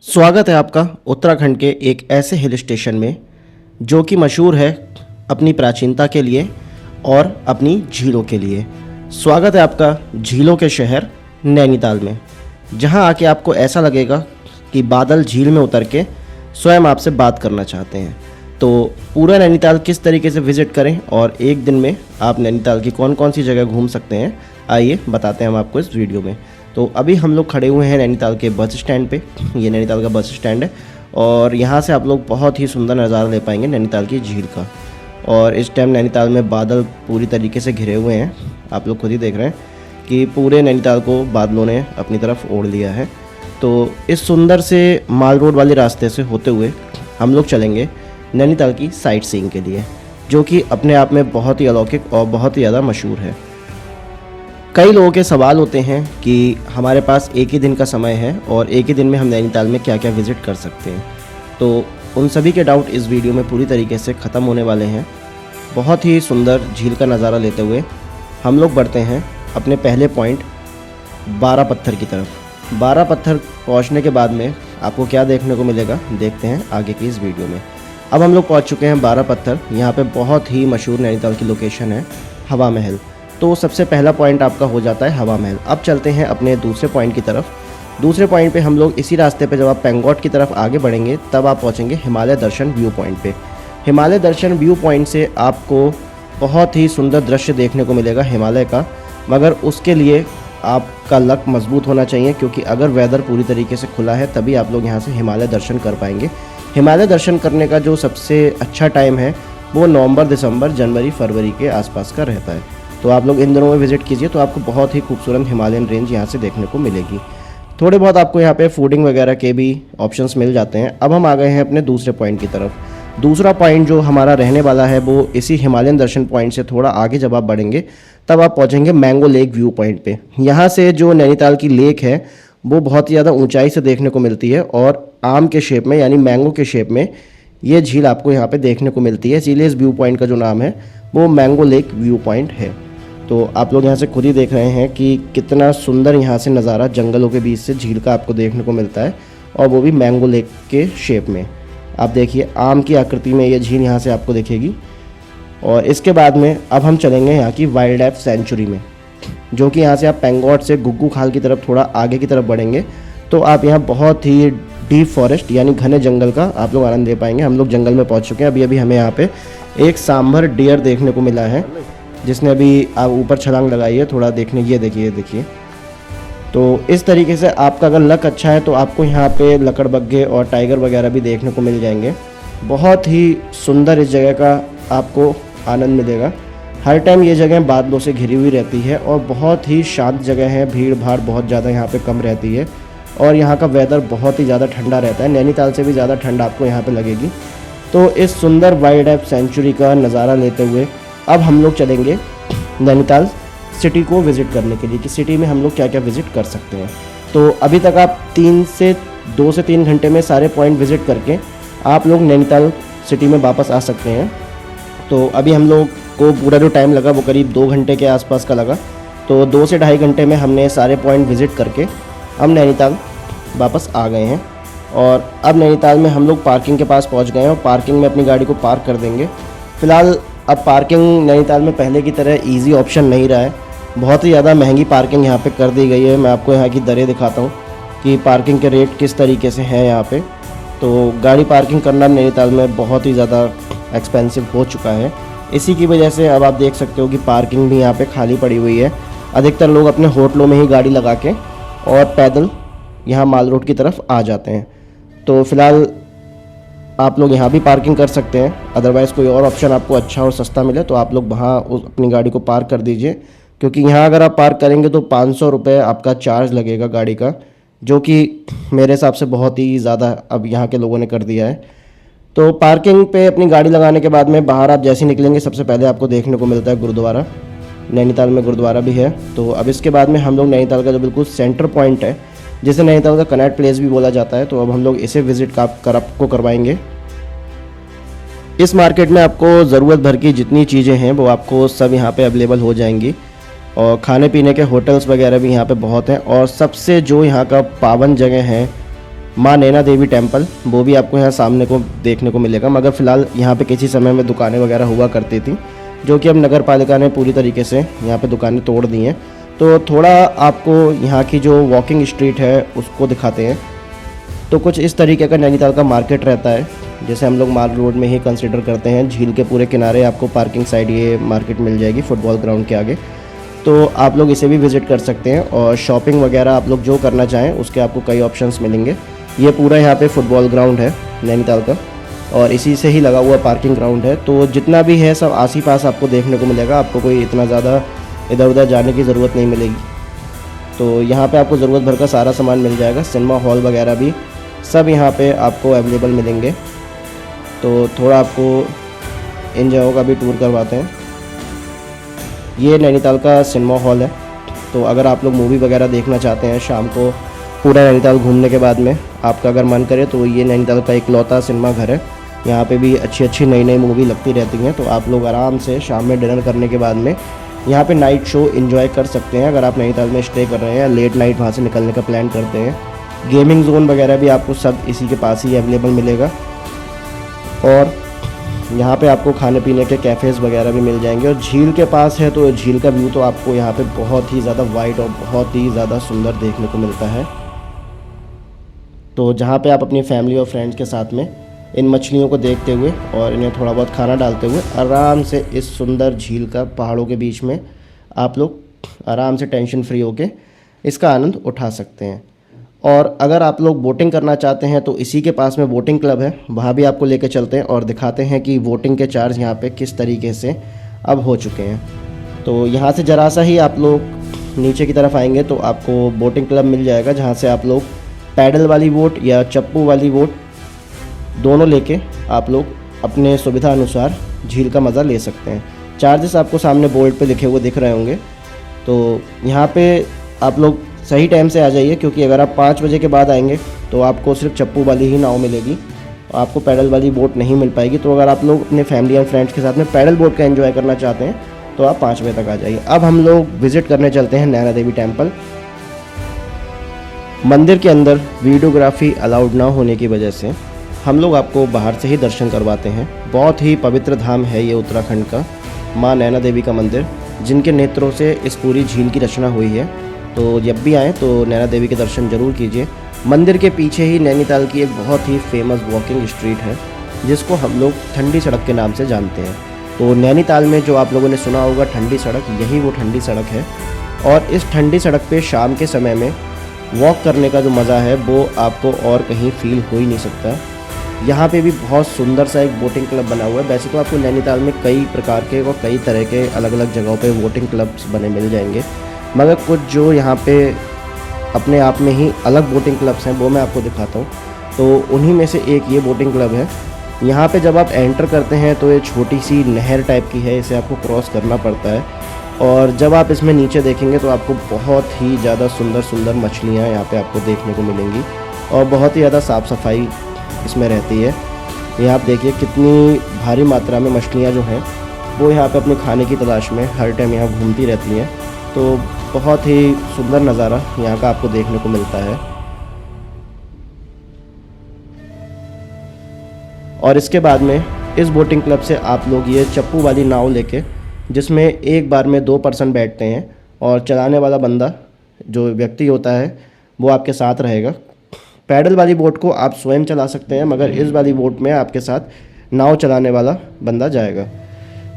स्वागत है आपका उत्तराखंड के एक ऐसे हिल स्टेशन में जो कि मशहूर है अपनी प्राचीनता के लिए और अपनी झीलों के लिए। स्वागत है आपका झीलों के शहर नैनीताल में, जहां आके आपको ऐसा लगेगा कि बादल झील में उतर के स्वयं आपसे बात करना चाहते हैं। तो पूरा नैनीताल किस तरीके से विज़िट करें और एक दिन में आप नैनीताल की कौन कौन सी जगह घूम सकते हैं, आइए बताते हैं हम आपको इस वीडियो में। तो अभी हम लोग खड़े हुए हैं नैनीताल के बस स्टैंड पे। ये नैनीताल का बस स्टैंड है और यहाँ से आप लोग बहुत ही सुंदर नज़ारा ले पाएंगे नैनीताल की झील का। और इस टाइम नैनीताल में बादल पूरी तरीके से घिरे हुए हैं, आप लोग खुद ही देख रहे हैं कि पूरे नैनीताल को बादलों ने अपनी तरफ ओढ़ लिया है। तो इस सुंदर से माल रोड वाले रास्ते से होते हुए हम लोग चलेंगे नैनीताल की साइट सीइंग के लिए, जो कि अपने आप में बहुत ही अलौकिक और बहुत ही ज़्यादा मशहूर है। कई लोगों के सवाल होते हैं कि हमारे पास एक ही दिन का समय है और एक ही दिन में हम नैनीताल में क्या क्या विज़िट कर सकते हैं। तो उन सभी के डाउट इस वीडियो में पूरी तरीके से ख़त्म होने वाले हैं। बहुत ही सुंदर झील का नज़ारा लेते हुए हम लोग बढ़ते हैं अपने पहले पॉइंट 12 पत्थर की तरफ। 12 पत्थर पहुंचने के बाद में आपको क्या देखने को मिलेगा, देखते हैं आगे की इस वीडियो में। अब हम लोग पहुंच चुके हैं 12 पत्थर। यहाँ पे बहुत ही मशहूर नैनीताल की लोकेशन है हवा महल। तो सबसे पहला पॉइंट आपका हो जाता है हवा महल। अब चलते हैं अपने दूसरे पॉइंट की तरफ। दूसरे पॉइंट पे हम लोग इसी रास्ते पे जब आप पेंगोट की तरफ आगे बढ़ेंगे तब आप पहुंचेंगे हिमालय दर्शन व्यू पॉइंट पे। हिमालय दर्शन व्यू पॉइंट से आपको बहुत ही सुंदर दृश्य देखने को मिलेगा हिमालय का, मगर उसके लिए आपका लक मजबूत होना चाहिए, क्योंकि अगर वेदर पूरी तरीके से खुला है तभी आप लोग यहाँ से हिमालय दर्शन कर पाएंगे। हिमालय दर्शन करने का जो सबसे अच्छा टाइम है वो नवंबर, दिसंबर, जनवरी, फरवरी के आसपास का रहता है। तो आप लोग इन दिनों में विज़िट कीजिए तो आपको बहुत ही खूबसूरत हिमालयन रेंज यहाँ से देखने को मिलेगी। थोड़े बहुत आपको यहाँ पे फूडिंग वगैरह के भी ऑप्शंस मिल जाते हैं। अब हम आ गए हैं अपने दूसरे पॉइंट की तरफ। दूसरा पॉइंट जो हमारा रहने वाला है वो इसी हिमालयन दर्शन पॉइंट से थोड़ा आगे जब आप बढ़ेंगे तब आप पहुँचेंगे मैंगो लेक व्यू पॉइंट पे। यहाँ से जो नैनीताल की लेक है वो बहुत ही ज़्यादा ऊंचाई से देखने को मिलती है और आम के शेप में यानी मैंगो के शेप में ये झील आपको यहाँ पे देखने को मिलती है। इसीलिए इस व्यू पॉइंट का जो नाम है वो मैंगो लेक व्यू पॉइंट है। तो आप लोग यहाँ से खुद ही देख रहे हैं कि कितना सुंदर यहाँ से नज़ारा जंगलों के बीच से झील का आपको देखने को मिलता है, और वो भी मैंगो लेक के शेप में। आप देखिए आम की आकृति में ये झील यहाँ से आपको दिखेगी। और इसके बाद में अब हम चलेंगे यहाँ की वाइल्ड लाइफ सेंचुरी में, जो कि यहाँ से आप पेंगोट से गुग्गू खाल की तरफ थोड़ा आगे की तरफ बढ़ेंगे तो आप यहाँ बहुत ही डीप फॉरेस्ट यानी घने जंगल का आप लोग आनंद ले पाएंगे। हम लोग जंगल में पहुँच चुके हैं। अभी हमें यहाँ पे एक सांभर डियर देखने को मिला है, जिसने अभी आप ऊपर छलांग लगाई है थोड़ा देखने। ये देखिए। तो इस तरीके से आपका अगर लक अच्छा है तो आपको यहाँ पे लकड़बग्घे और टाइगर वगैरह भी देखने को मिल जाएंगे। बहुत ही सुंदर इस जगह का आपको आनंद मिलेगा। हर टाइम ये जगह बादलों से घिरी हुई रहती है और बहुत ही शांत जगह है। भीड़ भाड़ बहुत ज़्यादा यहाँ पे कम रहती है और यहाँ का वेदर बहुत ही ज़्यादा ठंडा रहता है। नैनीताल से भी ज़्यादा ठंड आपको यहाँ पे लगेगी। तो इस सुंदर वाइल्ड लाइफ सेंचुरी का नज़ारा लेते हुए अब हम लोग चलेंगे नैनीताल सिटी को विज़िट करने के लिए कि सिटी में हम लोग क्या क्या विज़िट कर सकते हैं। तो अभी तक आप 2 से 3 घंटे में सारे पॉइंट विज़िट करके आप लोग नैनीताल सिटी में वापस आ सकते हैं। तो अभी हम लोग को पूरा जो टाइम लगा वो करीब 2 घंटे के आसपास का लगा। तो 2 से ढाई घंटे में हमने सारे पॉइंट विज़िट करके हम नैनीताल वापस आ गए हैं। और अब नैनीताल में हम लोग पार्किंग के पास पहुँच गए हैं और पार्किंग में अपनी गाड़ी को पार्क कर देंगे। फ़िलहाल अब पार्किंग नैनीताल में पहले की तरह इजी ऑप्शन नहीं रहा है। बहुत ही ज़्यादा महंगी पार्किंग यहाँ पे कर दी गई है। मैं आपको यहाँ की दरें दिखाता हूँ कि पार्किंग के रेट किस तरीके से हैं यहाँ पे। तो गाड़ी पार्किंग करना नैनीताल में बहुत ही ज़्यादा एक्सपेंसिव हो चुका है। इसी की वजह से अब आप देख सकते हो कि पार्किंग भी यहाँ पे खाली पड़ी हुई है। अधिकतर लोग अपने होटलों में ही गाड़ी लगा के और पैदल यहाँ माल रोड की तरफ आ जाते हैं। तो फ़िलहाल आप लोग यहाँ भी पार्किंग कर सकते हैं। अदरवाइज़ कोई और ऑप्शन आपको अच्छा और सस्ता मिले तो आप लोग वहाँ अपनी गाड़ी को पार्क कर दीजिए, क्योंकि यहाँ अगर आप पार्क करेंगे तो 500 रुपये आपका चार्ज लगेगा गाड़ी का, जो कि मेरे हिसाब से बहुत ही ज़्यादा अब यहाँ के लोगों ने कर दिया है। तो पार्किंग पे अपनी गाड़ी लगाने के बाद में बाहर आप जैसे निकलेंगे सबसे पहले आपको देखने को मिलता है गुरुद्वारा। नैनीताल में गुरुद्वारा भी है। तो अब इसके बाद में हम लोग नैनीताल का जो बिल्कुल सेंटर पॉइंट है, जिसे नैनीताल का कनॉट प्लेस भी बोला जाता है, तो अब हम लोग इसे विज़िट आपको करवाएंगे। इस मार्केट में आपको ज़रूरत भर की जितनी चीज़ें हैं वो आपको सब यहाँ पे अवेलेबल हो जाएंगी और खाने पीने के होटल्स वगैरह भी यहाँ पे बहुत हैं। और सबसे जो यहाँ का पावन जगह है माँ नैना देवी टेम्पल, वो भी आपको यहाँ सामने को देखने को मिलेगा। मगर फ़िलहाल यहाँ पे किसी समय में दुकानें वगैरह हुआ करती थी, जो कि अब नगर पालिका ने पूरी तरीके से यहाँ पे दुकानें तोड़ दी हैं। तो थोड़ा आपको यहाँ की जो वॉकिंग स्ट्रीट है उसको दिखाते हैं। तो कुछ इस तरीके का नैनीताल का मार्केट रहता है, जैसे हम लोग माल रोड में ही कंसिडर करते हैं। झील के पूरे किनारे आपको पार्किंग साइड ये मार्केट मिल जाएगी फुटबॉल ग्राउंड के आगे, तो आप लोग इसे भी विज़िट कर सकते हैं। और शॉपिंग वगैरह आप लोग जो करना चाहें उसके आपको कई ऑप्शंस मिलेंगे। ये पूरा यहाँ पे फुटबॉल ग्राउंड है नैनीताल का, और इसी से ही लगा हुआ पार्किंग ग्राउंड है। तो जितना भी है सब आस ही पास आपको देखने को मिलेगा, आपको कोई इतना ज़्यादा इधर उधर जाने की ज़रूरत नहीं मिलेगी। तो यहाँ पे आपको ज़रूरत भर का सारा सामान मिल जाएगा। सिनेमा हॉल वगैरह भी सब यहाँ पे आपको अवेलेबल मिलेंगे। तो थोड़ा आपको इन जगहों का भी टूर करवाते हैं। ये नैनीताल का सिनेमा हॉल है, तो अगर आप लोग मूवी वगैरह देखना चाहते हैं शाम को पूरा नैनीताल घूमने के बाद में, आपका अगर मन करे, तो ये नैनीताल का इकलौता सिनेमा घर है। यहाँ पे भी अच्छी अच्छी नई नई मूवी लगती रहती हैं, तो आप लोग आराम से शाम में डिनर करने के बाद में यहाँ पे नाइट शो एंजॉय कर सकते हैं। अगर आप नैनीताल में स्टे कर रहे हैं या लेट नाइट वहाँ से निकलने का प्लान करते हैं, गेमिंग जोन वगैरह भी आपको सब इसी के पास ही अवेलेबल मिलेगा। और यहाँ पे आपको खाने पीने के कैफ़ेज़ वगैरह भी मिल जाएंगे। और झील के पास है, तो झील का व्यू तो आपको यहाँ पे बहुत ही ज़्यादा वाइड और बहुत ही ज़्यादा सुंदर देखने को मिलता है। तो जहाँ पे आप अपनी फैमिली और फ्रेंड्स के साथ में इन मछलियों को देखते हुए और इन्हें थोड़ा बहुत खाना डालते हुए आराम से इस सुंदर झील का पहाड़ों के बीच में आप लोग आराम से टेंशन फ्री होके इसका आनंद उठा सकते हैं। और अगर आप लोग बोटिंग करना चाहते हैं तो इसी के पास में बोटिंग क्लब है, वहाँ भी आपको लेके चलते हैं और दिखाते हैं कि बोटिंग के चार्ज यहाँ पे किस तरीके से अब हो चुके हैं। तो यहाँ से ज़रा सा ही आप लोग नीचे की तरफ आएंगे तो आपको बोटिंग क्लब मिल जाएगा, जहाँ से आप लोग पैडल वाली बोट या चप्पू वाली बोट दोनों लेके आप लोग अपने सुविधा अनुसार झील का मज़ा ले सकते हैं। चार्जेस आपको सामने बोर्ड पे लिखे हुए दिख रहे होंगे। तो यहाँ पे आप लोग सही टाइम से आ जाइए, क्योंकि अगर आप 5 बजे के बाद आएंगे तो आपको सिर्फ चप्पू वाली ही नाव मिलेगी, आपको पैडल वाली बोट नहीं मिल पाएगी। तो अगर आप लोग अपने फैमिली एंड फ्रेंड्स के साथ में पैडल बोट का एंजॉय करना चाहते हैं तो आप 5 बजे तक आ जाइए। अब हम लोग विज़िट करने चलते हैं नैना देवी टेम्पल। मंदिर के अंदर वीडियोग्राफी अलाउड ना होने की वजह से हम लोग आपको बाहर से ही दर्शन करवाते हैं। बहुत ही पवित्र धाम है ये उत्तराखंड का माँ नैना देवी का मंदिर, जिनके नेत्रों से इस पूरी झील की रचना हुई है। तो जब भी आएँ तो नैना देवी के दर्शन ज़रूर कीजिए। मंदिर के पीछे ही नैनीताल की एक बहुत ही फेमस वॉकिंग स्ट्रीट है, जिसको हम लोग ठंडी सड़क के नाम से जानते हैं। तो नैनीताल में जो आप लोगों ने सुना होगा ठंडी सड़क, यही वो ठंडी सड़क है। और इस ठंडी सड़क पे शाम के समय में वॉक करने का जो मज़ा है वो आपको और कहीं फील हो ही नहीं सकता। यहाँ पे भी बहुत सुंदर सा एक बोटिंग क्लब बना हुआ है। वैसे तो आपको नैनीताल में कई प्रकार के और कई तरह के अलग अलग जगहों पे बोटिंग क्लब्स बने मिल जाएंगे, मगर कुछ जो यहाँ पे अपने आप में ही अलग बोटिंग क्लब्स हैं वो मैं आपको दिखाता हूँ। तो उन्हीं में से एक ये बोटिंग क्लब है। यहाँ पे जब आप एंटर करते हैं तो ये छोटी सी नहर टाइप की है, इसे आपको क्रॉस करना पड़ता है। और जब आप इसमें नीचे देखेंगे तो आपको बहुत ही ज़्यादा सुंदर सुंदर मछलियाँ यहाँ पे आपको देखने को मिलेंगी, और बहुत ही ज़्यादा साफ़ सफाई इसमें रहती है। ये आप देखिए कितनी भारी मात्रा में मछलियाँ जो हैं वो यहाँ पे अपने खाने की तलाश में हर टाइम यहाँ घूमती रहती हैं। तो बहुत ही सुंदर नज़ारा यहाँ का आपको देखने को मिलता है। और इसके बाद में इस बोटिंग क्लब से आप लोग ये चप्पू वाली नाव लेके, जिसमें एक बार में 2 पर्सन बैठते हैं और चलाने वाला बंदा जो व्यक्ति होता है वो आपके साथ रहेगा। पैडल वाली बोट को आप स्वयं चला सकते हैं, मगर इस वाली बोट में आपके साथ नाव चलाने वाला बंदा जाएगा।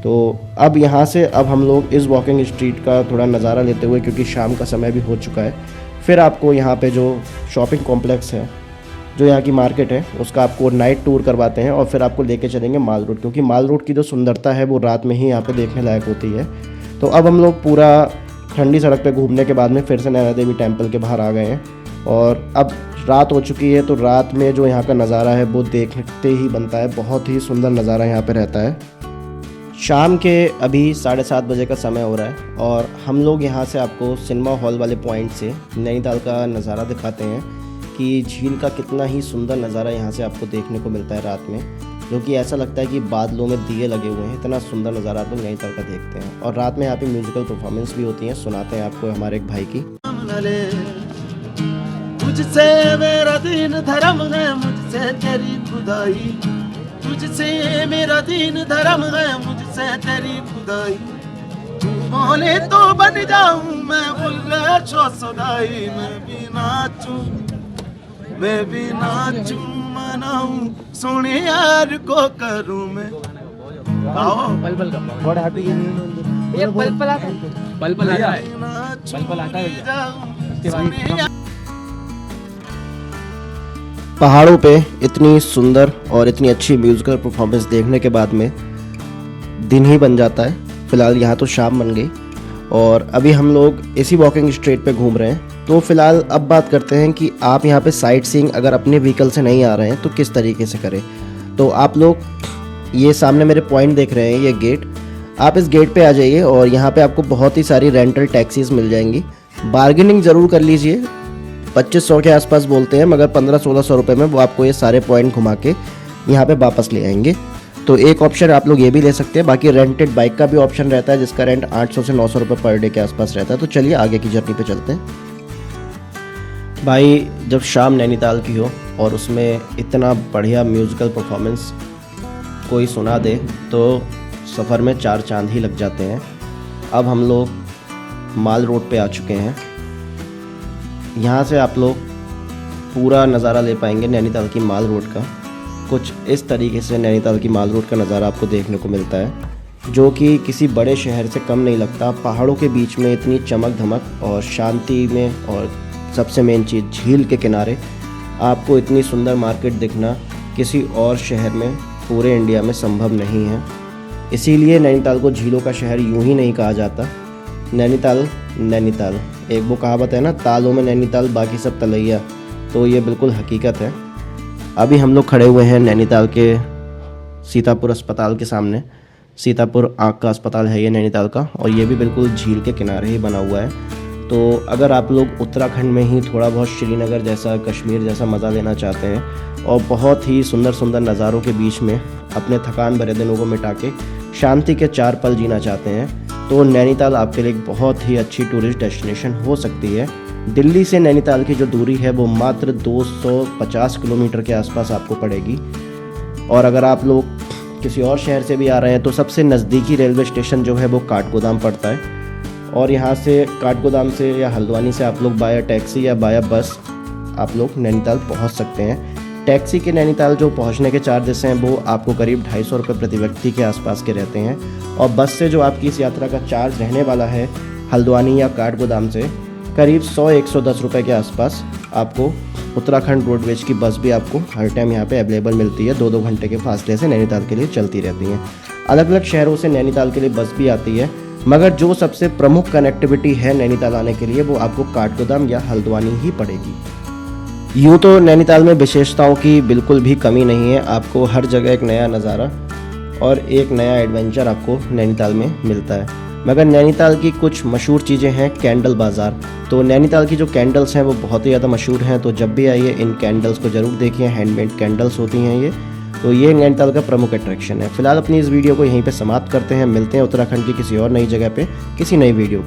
तो अब यहाँ से अब हम लोग इस वॉकिंग स्ट्रीट का थोड़ा नज़ारा लेते हुए, क्योंकि शाम का समय भी हो चुका है, फिर आपको यहाँ पे जो शॉपिंग कॉम्प्लेक्स है, जो यहाँ की मार्केट है, उसका आपको नाइट टूर करवाते हैं और फिर आपको लेके चलेंगे माल रोड, क्योंकि माल रोड की जो सुंदरता है वो रात में ही यहाँ पे देखने लायक होती है। तो अब हम लोग पूरा ठंडी सड़क पे घूमने के बाद में फिर से नैना देवी टेम्पल के बाहर आ गए हैं, और अब रात हो चुकी है। तो रात में जो यहाँ का नज़ारा है वो देखते ही बनता है, बहुत ही सुंदर नज़ारा यहाँ पर रहता है। शाम के अभी 7:30 बजे का समय हो रहा है, और हम लोग यहाँ से आपको सिनेमा हॉल वाले पॉइंट से नैनीताल का नज़ारा दिखाते हैं कि झील का कितना ही सुंदर नज़ारा यहाँ से आपको देखने को मिलता है रात में, जो कि ऐसा लगता है कि बादलों में दिए लगे हुए हैं। इतना सुंदर नज़ारा आप लोग नैनीताल का देखते हैं। और रात में यहाँ पे म्यूज़िकल परफॉर्मेंस भी होती हैं, सुनाते हैं आपको हमारे एक भाई की। तुझसे मेरा दीन धर्म है, मुझसे तेरी खुदाई। तुझसे मेरा दीन धर्म है, मुझसे तेरी खुदाई। तू बोले तो बन जाऊं मैं बुल्ले छो सदाई। मैं भी नाचूं मनाऊं सोने यार को करूं मैं। आओ पल पल का गॉड हैप्पी ये पल पल आता है, पल पल आता है, पल पल आता है भैया। उसके बाद पहाड़ों पे इतनी सुंदर और इतनी अच्छी म्यूज़िकल परफॉर्मेंस देखने के बाद में दिन ही बन जाता है। फ़िलहाल यहाँ तो शाम बन गई और अभी हम लोग इसी वॉकिंग स्ट्रीट पे घूम रहे हैं। तो फ़िलहाल अब बात करते हैं कि आप यहाँ पे साइट सीइंग अगर अपने व्हीकल से नहीं आ रहे हैं तो किस तरीके से करें। तो आप लोग ये सामने मेरे पॉइंट देख रहे हैं, ये गेट, आप इस गेट पे आ जाइए और यहाँ पे आपको बहुत ही सारी रेंटल टैक्सीज़ मिल जाएंगी। बार्गेनिंग ज़रूर कर लीजिए, 2500 के आसपास बोलते हैं, मगर 1500-1600 रुपये में वो आपको ये सारे पॉइंट घुमा के यहाँ पे वापस ले आएंगे। तो एक ऑप्शन आप लोग ये भी ले सकते हैं। बाकी रेंटेड बाइक का भी ऑप्शन रहता है जिसका रेंट 800 से 900 रुपये पर डे के आसपास रहता है। तो चलिए आगे की जर्नी पे चलते हैं। भाई जब शाम नैनीताल की हो और उसमें इतना बढ़िया म्यूज़िकल परफॉर्मेंस कोई सुना दे तो सफ़र में 4 चांद ही लग जाते हैं। अब हम लोग माल रोड पे आ चुके हैं। यहाँ से आप लोग पूरा नज़ारा ले पाएंगे नैनीताल की माल रोड का। कुछ इस तरीके से नैनीताल की माल रोड का नज़ारा आपको देखने को मिलता है, जो कि किसी बड़े शहर से कम नहीं लगता। पहाड़ों के बीच में इतनी चमक धमक और शांति में, और सबसे मेन चीज़ झील के किनारे आपको इतनी सुंदर मार्केट दिखना किसी और शहर में पूरे इंडिया में संभव नहीं है। इसीलिए नैनीताल को झीलों का शहर यूं ही नहीं कहा जाता। नैनीताल नैनीताल, एक वो कहावत है ना, तालों में नैनीताल बाकी सब तलैया, तो ये बिल्कुल हकीकत है। अभी हम लोग खड़े हुए हैं नैनीताल के सीतापुर अस्पताल के सामने। सीतापुर आँख का अस्पताल है ये नैनीताल का, और ये भी बिल्कुल झील के किनारे ही बना हुआ है। तो अगर आप लोग उत्तराखंड में ही थोड़ा बहुत श्रीनगर जैसा, कश्मीर जैसा मज़ा लेना चाहते हैं और बहुत ही सुंदर सुंदर नज़ारों के बीच में अपने थकान भरे दिनों को मिटा के शांति के 4 पल जीना चाहते हैं, तो नैनीताल आपके लिए एक बहुत ही अच्छी टूरिस्ट डेस्टिनेशन हो सकती है। दिल्ली से नैनीताल की जो दूरी है वो मात्र 250 किलोमीटर के आसपास आपको पड़ेगी। और अगर आप लोग किसी और शहर से भी आ रहे हैं तो सबसे नज़दीकी रेलवे स्टेशन जो है वो काठगोदाम पड़ता है, और यहाँ से काठगोदाम से या हल्द्वानी से आप लोग बाया टैक्सी या बाया बस आप लोग नैनीताल पहुँच सकते हैं। टैक्सी के नैनीताल जो पहुँचने के चार्जेस हैं वो आपको करीब 250 रुपये प्रति व्यक्ति के आसपास के रहते हैं, और बस से जो आपकी इस यात्रा का चार्ज रहने वाला है हल्द्वानी या काठगोदाम से करीब 100-110 रुपये के आसपास आपको उत्तराखंड रोडवेज की बस भी आपको हर टाइम यहाँ पे अवेलेबल मिलती है। 2-2 घंटे के फासले से नैनीताल के लिए चलती रहती हैं। अलग अलग शहरों से नैनीताल के लिए बस भी आती है, मगर जो सबसे प्रमुख कनेक्टिविटी है नैनीताल आने के लिए वो आपको काठगोदाम या हल्द्वानी ही पड़ेगी। यूँ तो नैनीताल में विशेषताओं की बिल्कुल भी कमी नहीं है। आपको हर जगह एक नया नज़ारा और एक नया एडवेंचर आपको नैनीताल में मिलता है। मगर नैनीताल की कुछ मशहूर चीज़ें हैं। कैंडल बाज़ार, तो नैनीताल की जो कैंडल्स हैं वो बहुत ही ज़्यादा मशहूर हैं। तो जब भी आइए इन कैंडल्स को ज़रूर देखिए। हैंडमेड कैंडल्स होती हैं ये, तो ये नैनीताल का प्रमुख अट्रैक्शन है। फिलहाल अपनी इस वीडियो को यहीं पे समाप्त करते हैं। मिलते हैं उत्तराखंड की किसी और नई जगह पे किसी नई वीडियो।